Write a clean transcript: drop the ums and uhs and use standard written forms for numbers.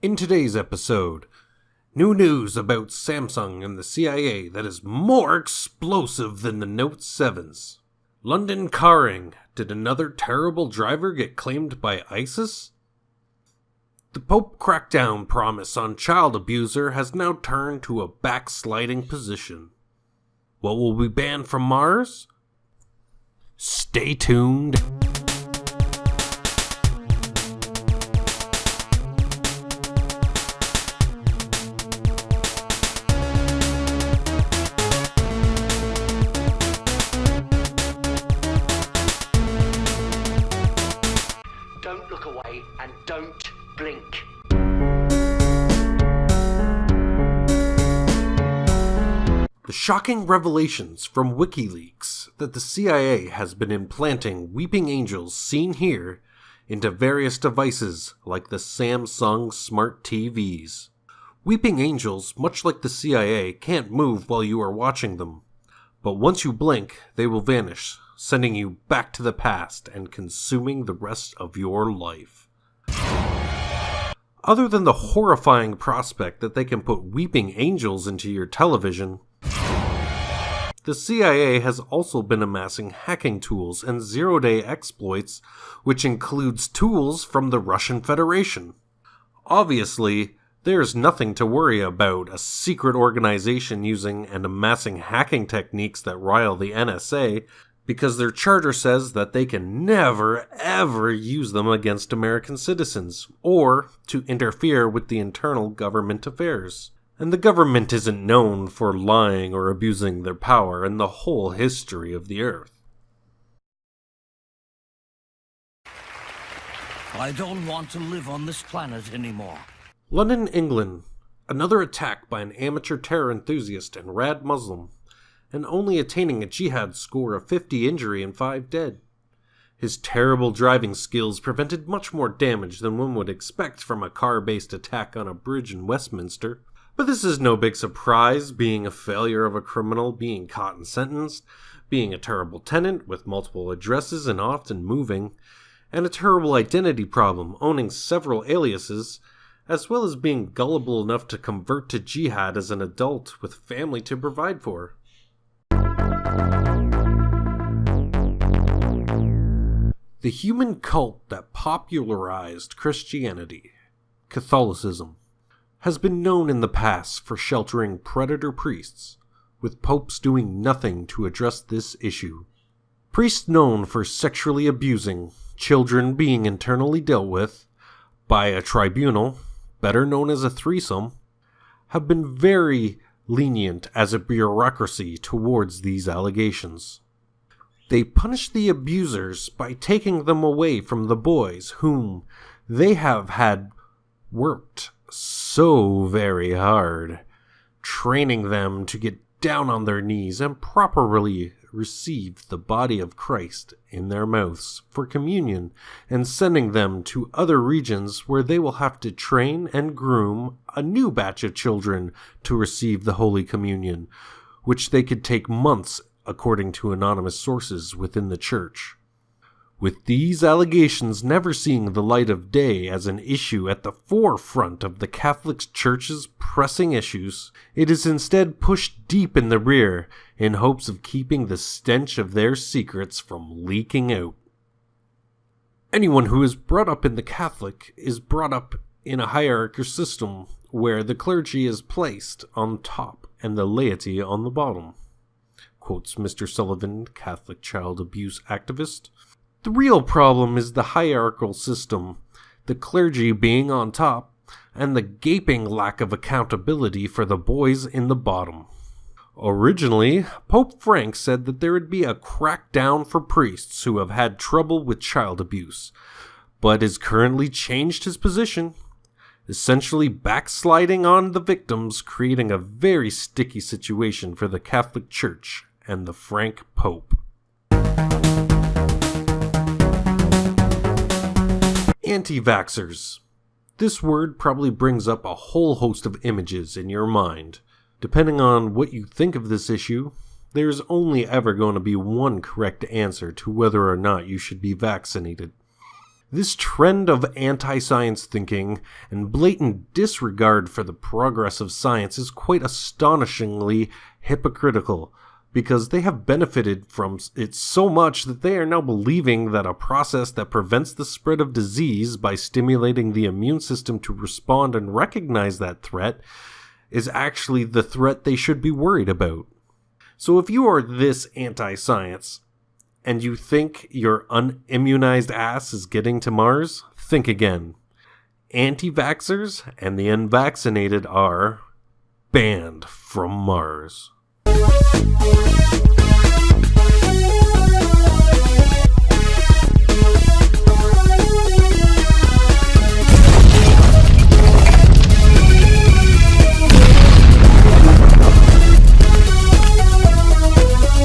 In today's episode, new news about Samsung and the CIA that is more explosive than the Note 7s. London carring. Did another terrible driver get claimed by ISIS? The Pope crackdown promise on child abuser has now turned to a backsliding position. What will be banned from Mars? Stay tuned. Don't look away and don't blink. The shocking revelations from WikiLeaks that the CIA has been implanting weeping angels seen here into various devices like the Samsung smart TVs. Weeping angels, much like the CIA, can't move while you are watching them, but once you blink, they will vanish, sending you back to the past and consuming the rest of your life. Other than the horrifying prospect that they can put weeping angels into your television, the CIA has also been amassing hacking tools and zero-day exploits, which includes tools from the Russian Federation. Obviously, there's nothing to worry about a secret organization using and amassing hacking techniques that rile the NSA, because their charter says that they can never, ever use them against American citizens, or to interfere with the internal government affairs. And the government isn't known for lying or abusing their power in the whole history of the earth. I don't want to live on this planet anymore. London, England. Another attack by an amateur terror enthusiast and rad Muslim, and only attaining a jihad score of 50 injury and 5 dead. His terrible driving skills prevented much more damage than one would expect from a car-based attack on a bridge in Westminster. But this is no big surprise, being a failure of a criminal being caught and sentenced, being a terrible tenant with multiple addresses and often moving, and a terrible identity problem owning several aliases, as well as being gullible enough to convert to jihad as an adult with family to provide for. The human cult that popularized Christianity, Catholicism, has been known in the past for sheltering predator priests, with popes doing nothing to address this issue. Priests known for sexually abusing children being internally dealt with by a tribunal, better known as a threesome, have been very lenient as a bureaucracy towards these allegations. They punish the abusers by taking them away from the boys whom they have had worked so very hard, training them to get down on their knees and properly receive the body of Christ in their mouths for communion, and sending them to other regions where they will have to train and groom a new batch of children to receive the Holy Communion, which they could take months according to anonymous sources within the church. With these allegations never seeing the light of day as an issue at the forefront of the Catholic Church's pressing issues, it is instead pushed deep in the rear in hopes of keeping the stench of their secrets from leaking out. Anyone who is brought up in the Catholic is brought up in a hierarchical system where the clergy is placed on top and the laity on the bottom, quotes Mr. Sullivan, Catholic child abuse activist. The real problem is the hierarchical system, the clergy being on top, and the gaping lack of accountability for the boys in the bottom. Originally, Pope Frank said that there would be a crackdown for priests who have had trouble with child abuse, but has currently changed his position, essentially backsliding on the victims, creating a very sticky situation for the Catholic Church and the Frank Pope. Anti-vaxxors. This word probably brings up a whole host of images in your mind. Depending on what you think of this issue, there's only ever going to be one correct answer to whether or not you should be vaccinated. This trend of anti-science thinking and blatant disregard for the progress of science is quite astonishingly hypocritical, because they have benefited from it so much that they are now believing that a process that prevents the spread of disease by stimulating the immune system to respond and recognize that threat is actually the threat they should be worried about. So if you are this anti-science, and you think your unimmunized ass is getting to Mars, think again. Anti-vaxxors and the unvaccinated are banned from Mars.